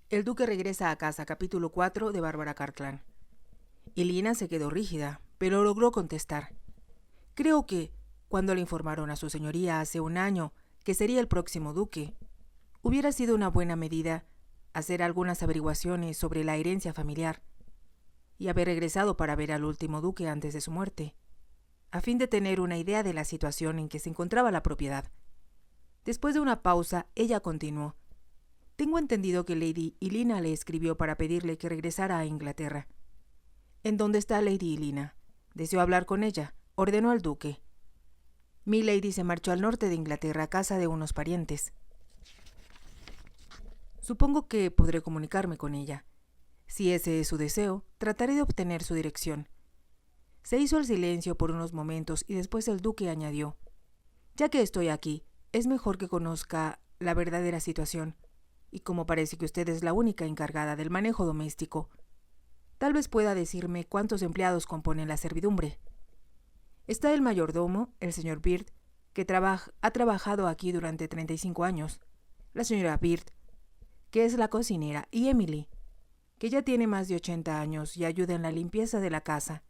El duque regresa a casa, capítulo 4 de Bárbara Cartland. Elina se quedó rígida, pero logró contestar. Creo que, cuando le informaron a su señoría hace un año que sería el próximo duque, hubiera sido una buena medida hacer algunas averiguaciones sobre la herencia familiar y haber regresado para ver al último duque antes de su muerte, a fin de tener una idea de la situación en que se encontraba la propiedad. Después de una pausa, ella continuó. Tengo entendido que Lady Elina le escribió para pedirle que regresara a Inglaterra. ¿En dónde está Lady Elina? Deseo hablar con ella, ordenó al duque. Milady se marchó al norte de Inglaterra a casa de unos parientes. Supongo que podré comunicarme con ella. Si ese es su deseo, trataré de obtener su dirección. Se hizo el silencio por unos momentos y después el duque añadió: ya que estoy aquí, es mejor que conozca la verdadera situación, y como parece que usted es la única encargada del manejo doméstico, tal vez pueda decirme cuántos empleados componen la servidumbre. Está el mayordomo, el señor Bird, que ha trabajado aquí durante 35 años, la señora Bird, que es la cocinera, y Emily, que ya tiene más de 80 años y ayuda en la limpieza de la casa,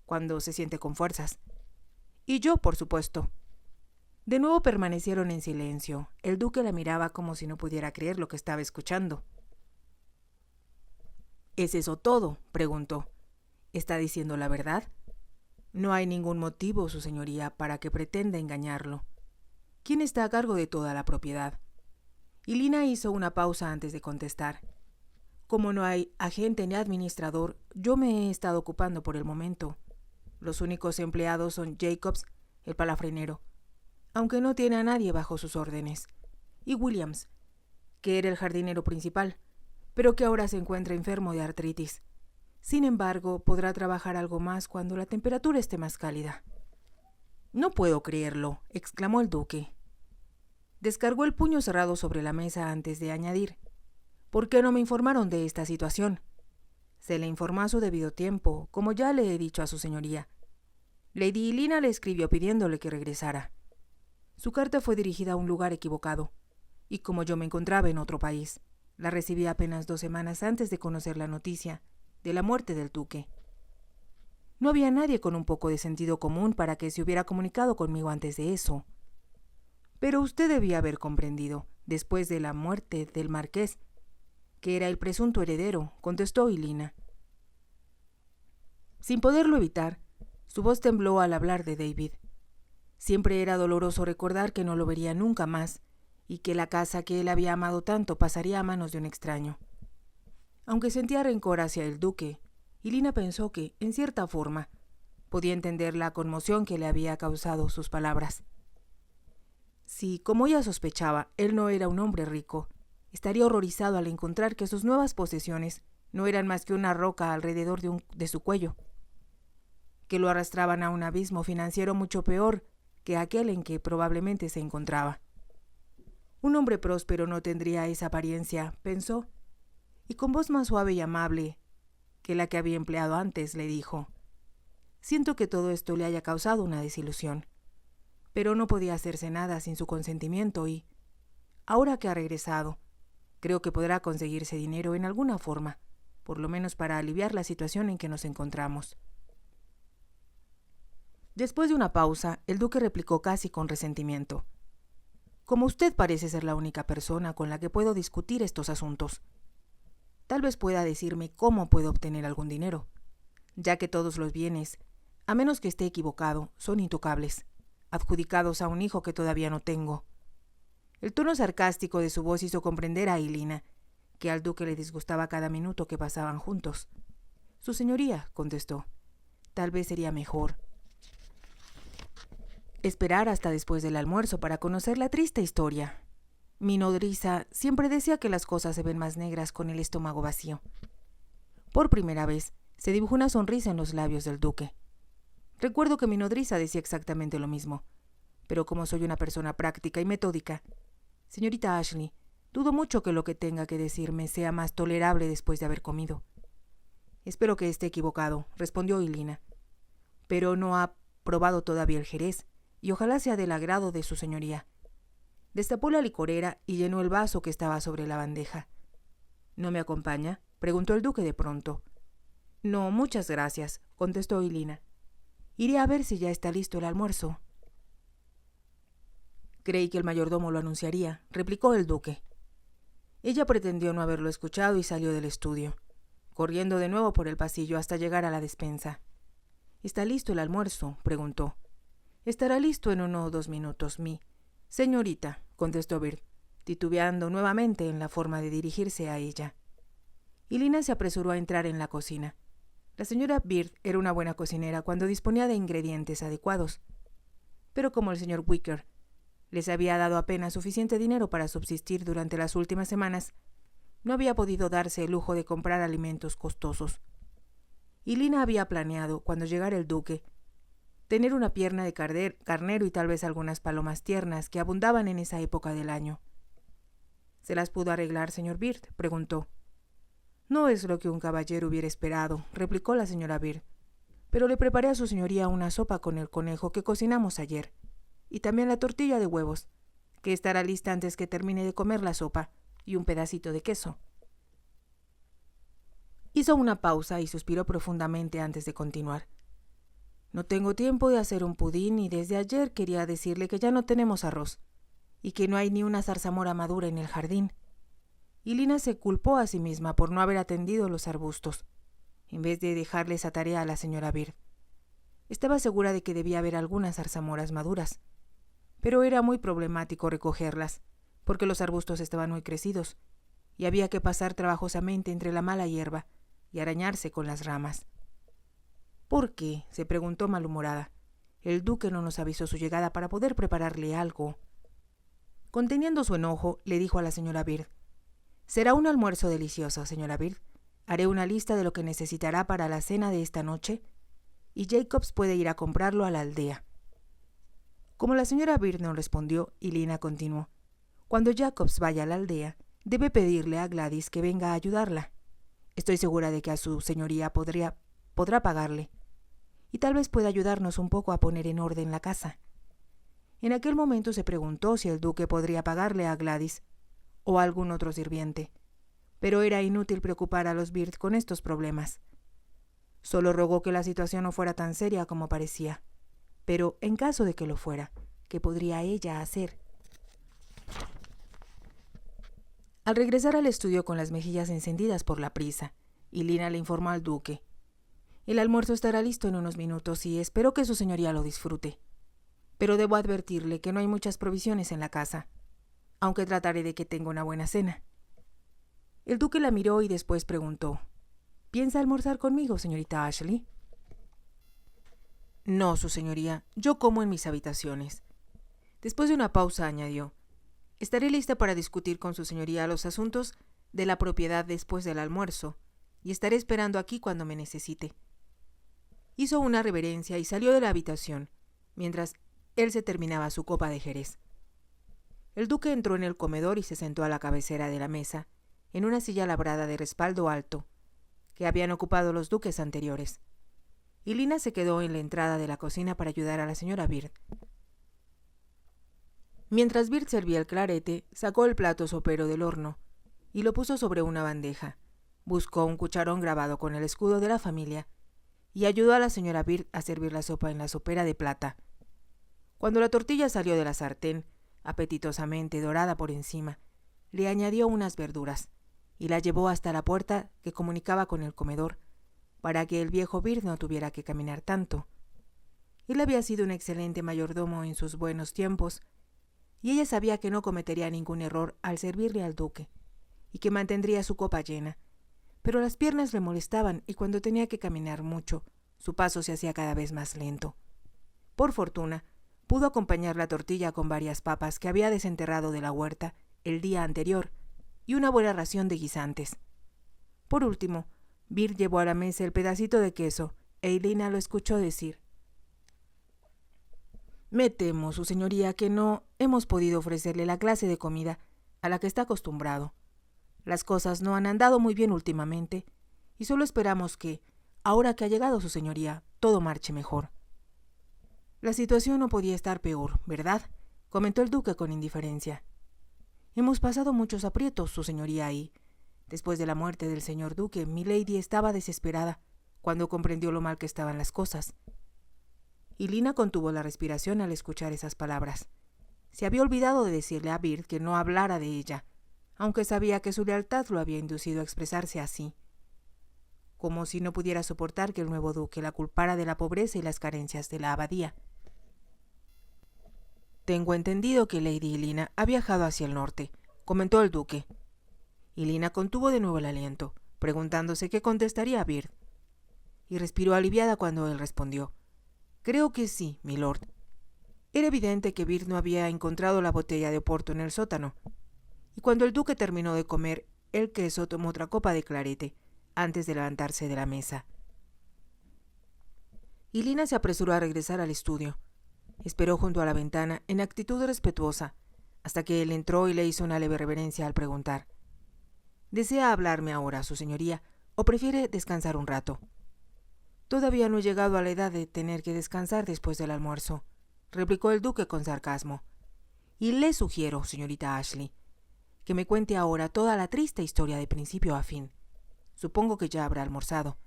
cuando se siente con fuerzas. Y yo, por supuesto. De nuevo permanecieron en silencio. El duque la miraba como si no pudiera creer lo que estaba escuchando. ¿Es eso todo?, preguntó. ¿Está diciendo la verdad? No hay ningún motivo, su señoría, para que pretenda engañarlo. ¿Quién está a cargo de toda la propiedad? Y Lina hizo una pausa antes de contestar. Como no hay agente ni administrador, yo me he estado ocupando por el momento. Los únicos empleados son Jacobs, el palafrenero, aunque no tiene a nadie bajo sus órdenes, y Williams, que era el jardinero principal, pero que ahora se encuentra enfermo de artritis. Sin embargo, podrá trabajar algo más cuando la temperatura esté más cálida. No puedo creerlo, exclamó el duque. Descargó el puño cerrado sobre la mesa antes de añadir: ¿por qué no me informaron de esta situación? Se le informó a su debido tiempo, como ya le he dicho a su señoría. Lady Elina le escribió pidiéndole que regresara. Su carta fue dirigida a un lugar equivocado, y como yo me encontraba en otro país, la recibí apenas 2 semanas antes de conocer la noticia de la muerte del duque. No había nadie con un poco de sentido común para que se hubiera comunicado conmigo antes de eso. Pero usted debía haber comprendido, después de la muerte del marqués, que era el presunto heredero, contestó Elina. Sin poderlo evitar, su voz tembló al hablar de David. Siempre era doloroso recordar que no lo vería nunca más y que la casa que él había amado tanto pasaría a manos de un extraño. Aunque sentía rencor hacia el duque, Elina pensó que, en cierta forma, podía entender la conmoción que le había causado sus palabras. Si, como ella sospechaba, él no era un hombre rico, estaría horrorizado al encontrar que sus nuevas posesiones no eran más que una roca alrededor de su cuello, que lo arrastraban a un abismo financiero mucho peor que aquel en que probablemente se encontraba. Un hombre próspero no tendría esa apariencia, pensó, y con voz más suave y amable que la que había empleado antes, le dijo: siento que todo esto le haya causado una desilusión, pero no podía hacerse nada sin su consentimiento y, ahora que ha regresado, creo que podrá conseguirse dinero en alguna forma, por lo menos para aliviar la situación en que nos encontramos. Después de una pausa, el duque replicó casi con resentimiento: como usted parece ser la única persona con la que puedo discutir estos asuntos, tal vez pueda decirme cómo puedo obtener algún dinero, ya que todos los bienes, a menos que esté equivocado, son intocables, adjudicados a un hijo que todavía no tengo. El tono sarcástico de su voz hizo comprender a Elina que al duque le disgustaba cada minuto que pasaban juntos. Su señoría, contestó, tal vez sería mejor esperar hasta después del almuerzo para conocer la triste historia. Mi nodriza siempre decía que las cosas se ven más negras con el estómago vacío. Por primera vez se dibujó una sonrisa en los labios del duque. Recuerdo que mi nodriza decía exactamente lo mismo, pero como soy una persona práctica y metódica, señorita Ashley, dudo mucho que lo que tenga que decirme sea más tolerable después de haber comido. Espero que esté equivocado, respondió Elina, pero no ha probado todavía el jerez, y ojalá sea del agrado de su señoría. Destapó la licorera y llenó el vaso que estaba sobre la bandeja. ¿No me acompaña?, preguntó el duque de pronto. No, muchas gracias, contestó Elina. Iré a ver si ya está listo el almuerzo. Creí que el mayordomo lo anunciaría, replicó el duque. Ella pretendió no haberlo escuchado y salió del estudio, corriendo de nuevo por el pasillo hasta llegar a la despensa. ¿Está listo el almuerzo?, preguntó. Estará listo en 1 o 2 minutos, señorita, contestó Bird, titubeando nuevamente en la forma de dirigirse a ella. Elina se apresuró a entrar en la cocina. La señora Bird era una buena cocinera cuando disponía de ingredientes adecuados, pero como el señor Wicker les había dado apenas suficiente dinero para subsistir durante las últimas semanas, no había podido darse el lujo de comprar alimentos costosos. Elina había planeado, cuando llegara el duque, tener una pierna de carnero y tal vez algunas palomas tiernas que abundaban en esa época del año. ¿Se las pudo arreglar, señor Bird?, preguntó. No es lo que un caballero hubiera esperado, replicó la señora Bird, pero le preparé a su señoría una sopa con el conejo que cocinamos ayer, y también la tortilla de huevos, que estará lista antes que termine de comer la sopa, y un pedacito de queso. Hizo una pausa y suspiró profundamente antes de continuar. No tengo tiempo de hacer un pudín y desde ayer quería decirle que ya no tenemos arroz, y que no hay ni una zarzamora madura en el jardín. Y Lina se culpó a sí misma por no haber atendido los arbustos, en vez de dejarle esa tarea a la señora Bird. Estaba segura de que debía haber algunas zarzamoras maduras, pero era muy problemático recogerlas, porque los arbustos estaban muy crecidos, y había que pasar trabajosamente entre la mala hierba y arañarse con las ramas. ¿Por qué?, se preguntó malhumorada. El duque no nos avisó su llegada para poder prepararle algo. Conteniendo su enojo, le dijo a la señora Bird: «Será un almuerzo delicioso, señora Bird. Haré una lista de lo que necesitará para la cena de esta noche, y Jacobs puede ir a comprarlo a la aldea». Como la señora Bird no respondió, Elina continuó: «Cuando Jacobs vaya a la aldea, debe pedirle a Gladys que venga a ayudarla. Estoy segura de que a su señoría podrá pagarle, y tal vez pueda ayudarnos un poco a poner en orden la casa». En aquel momento se preguntó si el duque podría pagarle a Gladys o a algún otro sirviente, pero era inútil preocupar a los Bird con estos problemas. Solo rogó que la situación no fuera tan seria como parecía, pero en caso de que lo fuera, ¿qué podría ella hacer? Al regresar al estudio con las mejillas encendidas por la prisa, Elina le informó al duque: «El almuerzo estará listo en unos minutos y espero que su señoría lo disfrute. Pero debo advertirle que no hay muchas provisiones en la casa, aunque trataré de que tenga una buena cena». El duque la miró y después preguntó: «¿Piensa almorzar conmigo, señorita Ashley?» «No, su señoría, yo como en mis habitaciones». Después de una pausa añadió: «Estaré lista para discutir con su señoría los asuntos de la propiedad después del almuerzo, y estaré esperando aquí cuando me necesite». Hizo una reverencia y salió de la habitación, mientras él se terminaba su copa de jerez. El duque entró en el comedor y se sentó a la cabecera de la mesa, en una silla labrada de respaldo alto, que habían ocupado los duques anteriores. Y Lina se quedó en la entrada de la cocina para ayudar a la señora Bird. Mientras Bird servía el clarete, sacó el plato sopero del horno y lo puso sobre una bandeja. Buscó un cucharón grabado con el escudo de la familia y ayudó a la señora Bird a servir la sopa en la sopera de plata. Cuando la tortilla salió de la sartén, apetitosamente dorada por encima, le añadió unas verduras y la llevó hasta la puerta que comunicaba con el comedor, para que el viejo Bird no tuviera que caminar tanto. Él había sido un excelente mayordomo en sus buenos tiempos, y ella sabía que no cometería ningún error al servirle al duque, y que mantendría su copa llena, pero las piernas le molestaban y cuando tenía que caminar mucho, su paso se hacía cada vez más lento. Por fortuna, pudo acompañar la tortilla con varias papas que había desenterrado de la huerta el día anterior y una buena ración de guisantes. Por último, Bird llevó a la mesa el pedacito de queso e Elina lo escuchó decir: «Me temo, su señoría, que no hemos podido ofrecerle la clase de comida a la que está acostumbrado. Las cosas no han andado muy bien últimamente y solo esperamos que, ahora que ha llegado su señoría, todo marche mejor». «La situación no podía estar peor, ¿verdad?», comentó el duque con indiferencia. «Hemos pasado muchos aprietos, su señoría, y Después de la muerte del señor duque, milady estaba desesperada cuando comprendió lo mal que estaban las cosas. Y Lina contuvo la respiración al escuchar esas palabras. Se había olvidado de decirle a Bird que no hablara de ella, aunque sabía que su lealtad lo había inducido a expresarse así. Como si no pudiera soportar que el nuevo duque la culpara de la pobreza y las carencias de la abadía. «Tengo entendido que Lady Helena ha viajado hacia el norte», comentó el duque. Y Lina contuvo de nuevo el aliento, preguntándose qué contestaría a Bird. Y respiró aliviada cuando él respondió: «Creo que sí, milord». Era evidente que Bird no había encontrado la botella de oporto en el sótano, y cuando el duque terminó de comer el queso tomó otra copa de clarete antes de levantarse de la mesa. Y Lina se apresuró a regresar al estudio. Esperó junto a la ventana en actitud respetuosa hasta que él entró y le hizo una leve reverencia al preguntar: «¿Desea hablarme ahora, su señoría, o prefiere descansar un rato?» «Todavía no he llegado a la edad de tener que descansar después del almuerzo», replicó el duque con sarcasmo. «Y le sugiero, señorita Ashley, que me cuente ahora toda la triste historia de principio a fin. Supongo que ya habrá almorzado».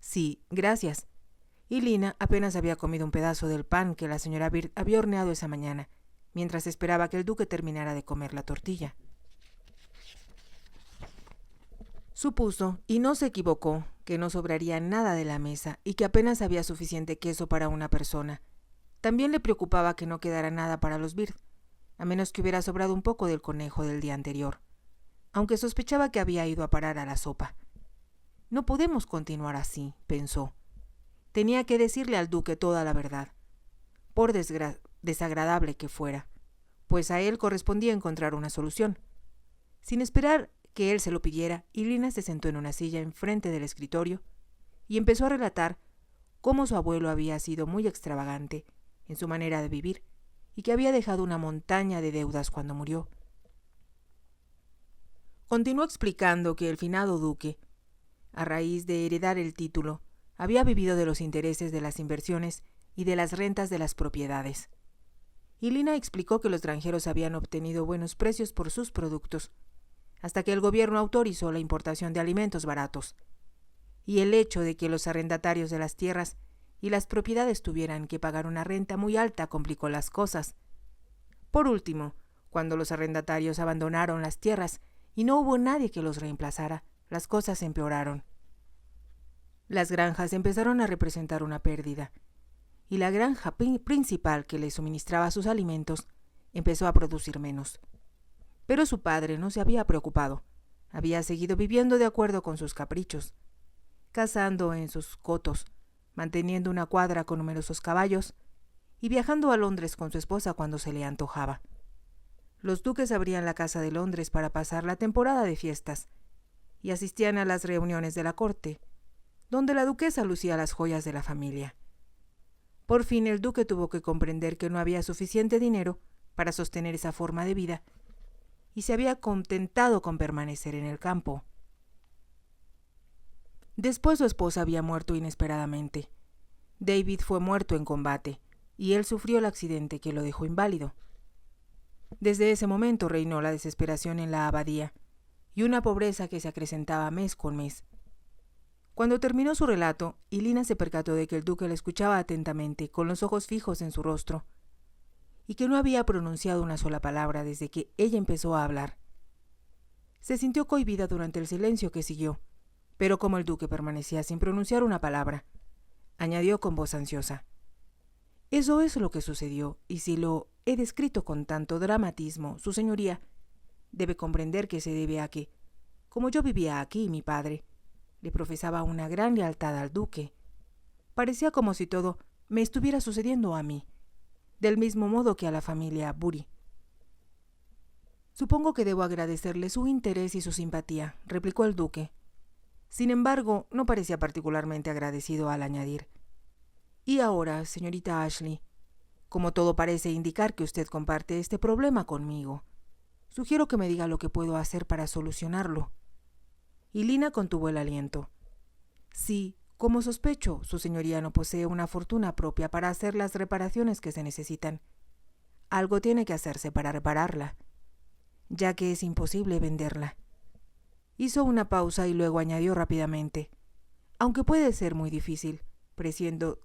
«Sí, gracias». Y Lina apenas había comido un pedazo del pan que la señora Bird había horneado esa mañana, mientras esperaba que el duque terminara de comer la tortilla. Supuso, y no se equivocó, que no sobraría nada de la mesa y que apenas había suficiente queso para una persona. También le preocupaba que no quedara nada para los Bird, a menos que hubiera sobrado un poco del conejo del día anterior, aunque sospechaba que había ido a parar a la sopa. «No podemos continuar así», pensó. Tenía que decirle al duque toda la verdad, por desagradable que fuera, pues a él correspondía encontrar una solución. Sin esperar que él se lo pidiera, Lina se sentó en una silla enfrente del escritorio y empezó a relatar cómo su abuelo había sido muy extravagante en su manera de vivir y que había dejado una montaña de deudas cuando murió. Continuó explicando que el finado duque, a raíz de heredar el título, había vivido de los intereses de las inversiones y de las rentas de las propiedades. Y Lina explicó que los granjeros habían obtenido buenos precios por sus productos, hasta que el gobierno autorizó la importación de alimentos baratos, y el hecho de que los arrendatarios de las tierras y las propiedades tuvieran que pagar una renta muy alta complicó las cosas. Por último, cuando los arrendatarios abandonaron las tierras y no hubo nadie que los reemplazara, las cosas empeoraron. Las granjas empezaron a representar una pérdida, y la granja principal que le suministraba sus alimentos empezó a producir menos. Pero su padre no se había preocupado. Había seguido viviendo de acuerdo con sus caprichos, cazando en sus cotos, manteniendo una cuadra con numerosos caballos y viajando a Londres con su esposa cuando se le antojaba. Los duques abrían la Casa de Londres para pasar la temporada de fiestas y asistían a las reuniones de la corte, donde la duquesa lucía las joyas de la familia. Por fin el duque tuvo que comprender que no había suficiente dinero para sostener esa forma de vida y se había contentado con permanecer en el campo. Después su esposa había muerto inesperadamente. David fue muerto en combate y él sufrió el accidente que lo dejó inválido. Desde ese momento reinó la desesperación en la abadía y una pobreza que se acrecentaba mes con mes. Cuando terminó su relato, Lina se percató de que el duque la escuchaba atentamente, con los ojos fijos en su rostro, y que no había pronunciado una sola palabra desde que ella empezó a hablar. Se sintió cohibida durante el silencio que siguió, pero como el duque permanecía sin pronunciar una palabra, añadió con voz ansiosa: «Eso es lo que sucedió, y si lo he descrito con tanto dramatismo, su señoría debe comprender que se debe a que, como yo vivía aquí, mi padre le profesaba una gran lealtad al duque. Parecía como si todo me estuviera sucediendo a mí, del mismo modo que a la familia Bury». «Supongo que debo agradecerle su interés y su simpatía», replicó el duque. Sin embargo, no parecía particularmente agradecido al añadir: «Y ahora, señorita Ashley, como todo parece indicar que usted comparte este problema conmigo, sugiero que me diga lo que puedo hacer para solucionarlo». Y Lina contuvo el aliento. «Sí, como sospecho, su señoría no posee una fortuna propia para hacer las reparaciones que se necesitan. Algo tiene que hacerse para repararla, ya que es imposible venderla». Hizo una pausa y luego añadió rápidamente: aunque puede ser muy difícil, presiento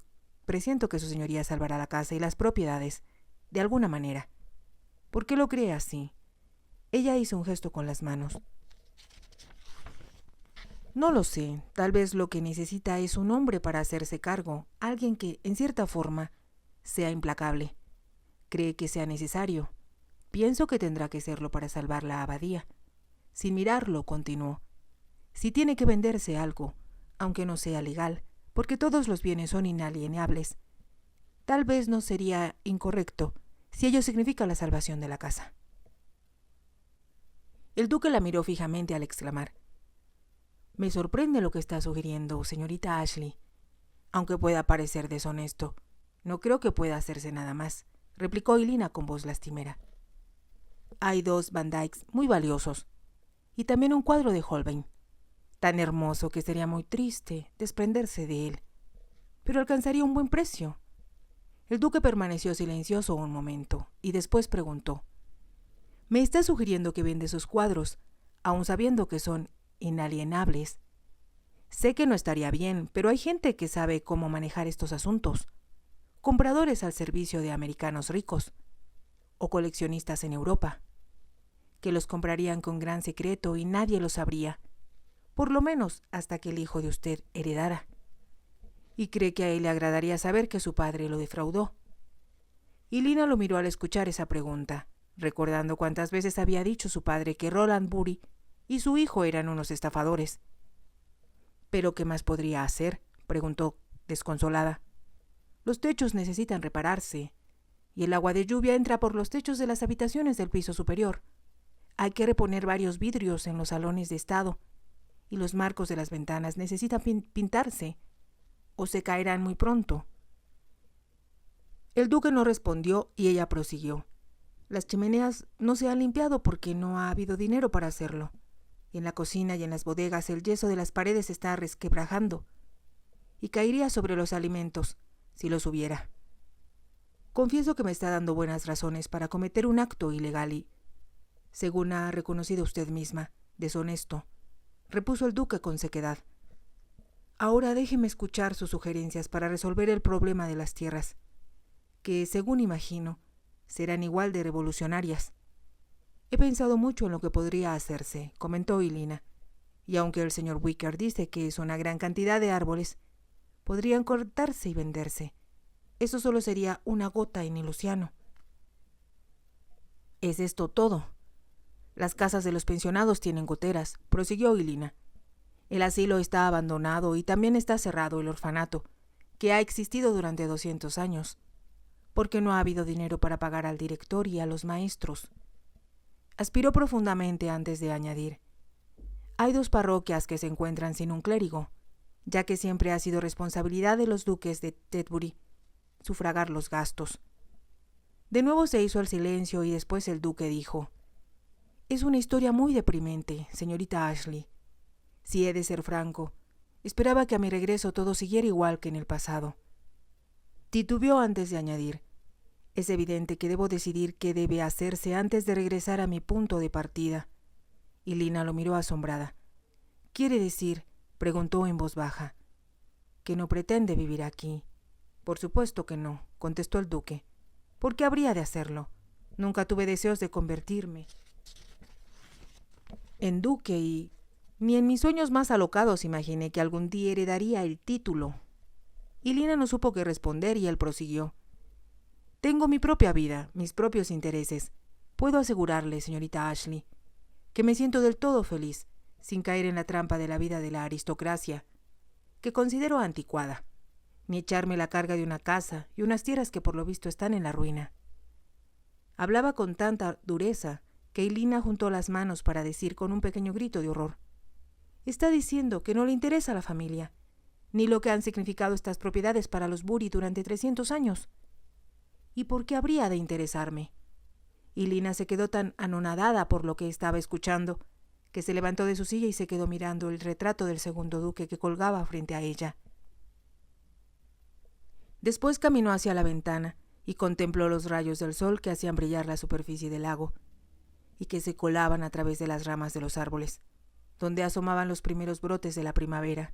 que su señoría salvará la casa y las propiedades, de alguna manera. ¿Por qué lo cree así? Ella hizo un gesto con las manos. No lo sé, tal vez lo que necesita es un hombre para hacerse cargo, alguien que, en cierta forma, sea implacable. ¿Cree que sea necesario? Pienso que tendrá que serlo para salvar la abadía. Sin mirarlo, continuó: si tiene que venderse algo, aunque no sea legal, porque todos los bienes son inalienables, tal vez no sería incorrecto si ello significa la salvación de la casa. El duque la miró fijamente al exclamar: me sorprende lo que está sugiriendo, señorita Ashley. Aunque pueda parecer deshonesto, no creo que pueda hacerse nada más, replicó Elina con voz lastimera. Hay 2 Van Dykes muy valiosos, y también un cuadro de Holbein, tan hermoso que sería muy triste desprenderse de él, pero alcanzaría un buen precio. El duque permaneció silencioso un momento, y después preguntó: ¿me está sugiriendo que vende sus cuadros, aun sabiendo que son inalienables? Sé que no estaría bien, pero hay gente que sabe cómo manejar estos asuntos. Compradores al servicio de americanos ricos, o coleccionistas en Europa, que los comprarían con gran secreto y nadie lo sabría, por lo menos hasta que el hijo de usted heredara. ¿Y cree que a él le agradaría saber que su padre lo defraudó? Y Lina lo miró al escuchar esa pregunta, recordando cuántas veces había dicho su padre que Roland Bury y su hijo eran unos estafadores. ¿Pero qué más podría hacer?, preguntó, desconsolada. Los techos necesitan repararse, y el agua de lluvia entra por los techos de las habitaciones del piso superior. Hay que reponer varios vidrios en los salones de estado, y los marcos de las ventanas necesitan pintarse, o se caerán muy pronto. El duque no respondió y ella prosiguió: las chimeneas no se han limpiado porque no ha habido dinero para hacerlo. Y en la cocina y en las bodegas el yeso de las paredes está resquebrajando, y caería sobre los alimentos, si los hubiera. Confieso que me está dando buenas razones para cometer un acto ilegal y, según ha reconocido usted misma, deshonesto, repuso el duque con sequedad. Ahora déjeme escuchar sus sugerencias para resolver el problema de las tierras, que, según imagino, serán igual de revolucionarias. He pensado mucho en lo que podría hacerse, comentó Elina, y aunque el señor Wicker dice que es una gran cantidad de árboles, podrían cortarse y venderse. Eso solo sería una gota en el océano. ¿Es esto todo? Las casas de los pensionados tienen goteras, prosiguió Elina. El asilo está abandonado y también está cerrado el orfanato, que ha existido durante 200 años, porque no ha habido dinero para pagar al director y a los maestros. Aspiró profundamente antes de añadir: hay 2 parroquias que se encuentran sin un clérigo, ya que siempre ha sido responsabilidad de los duques de Tetbury sufragar los gastos. De nuevo se hizo el silencio y después el duque dijo: es una historia muy deprimente, señorita Ashley. Si he de ser franco, esperaba que a mi regreso todo siguiera igual que en el pasado. Titubeó antes de añadir: es evidente que debo decidir qué debe hacerse antes de regresar a mi punto de partida. Y Lina lo miró asombrada. ¿Quiere decir?, preguntó en voz baja, ¿que no pretende vivir aquí? Por supuesto que no, contestó el duque. ¿Por qué habría de hacerlo? Nunca tuve deseos de convertirme en duque y ni en mis sueños más alocados imaginé que algún día heredaría el título. Y Lina no supo qué responder y él prosiguió: tengo mi propia vida, mis propios intereses. Puedo asegurarle, señorita Ashley, que me siento del todo feliz, sin caer en la trampa de la vida de la aristocracia, que considero anticuada, ni echarme la carga de una casa y unas tierras que por lo visto están en la ruina. Hablaba con tanta dureza que Elina juntó las manos para decir con un pequeño grito de horror: está diciendo que no le interesa la familia, ni lo que han significado estas propiedades para los Bury durante 300 años. ¿Y por qué habría de interesarme? Y Lina se quedó tan anonadada por lo que estaba escuchando, que se levantó de su silla y se quedó mirando el retrato del segundo duque que colgaba frente a ella. Después caminó hacia la ventana y contempló los rayos del sol que hacían brillar la superficie del lago y que se colaban a través de las ramas de los árboles. donde asomaban los primeros brotes de la primavera.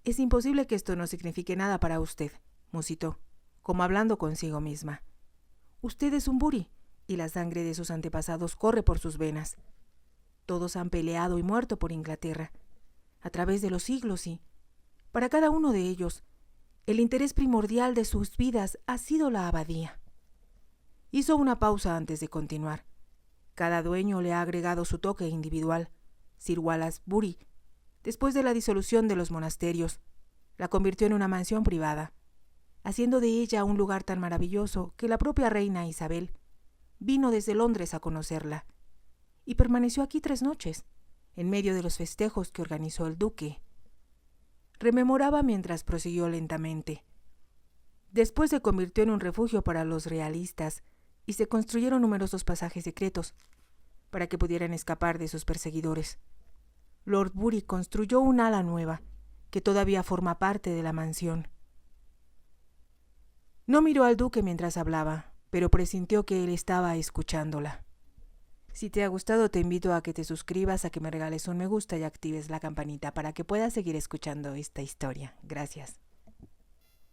«Es imposible que esto no signifique nada para usted», musitó, como hablando consigo misma. «Usted es un Bury, y la sangre de sus antepasados corre por sus venas. Todos han peleado y muerto por Inglaterra, a través de los siglos, y, para cada uno de ellos, el interés primordial de sus vidas ha sido la abadía». Hizo una pausa antes de continuar. «Cada dueño le ha agregado su toque individual. Sir Wallace Bury, después de la disolución de los monasterios, la convirtió en una mansión privada, haciendo de ella un lugar tan maravilloso que la propia reina Isabel vino desde Londres a conocerla, y permaneció aquí 3 noches, en medio de los festejos que organizó el duque». Rememoraba mientras prosiguió lentamente. «Después se convirtió en un refugio para los realistas y se construyeron numerosos pasajes secretos para que pudieran escapar de sus perseguidores. Lord Bury construyó un ala nueva que todavía forma parte de la mansión». No miró al duque mientras hablaba, pero presintió que él estaba escuchándola. Si te ha gustado, te invito a que te suscribas, a que me regales un me gusta y actives la campanita para que puedas seguir escuchando esta historia. Gracias.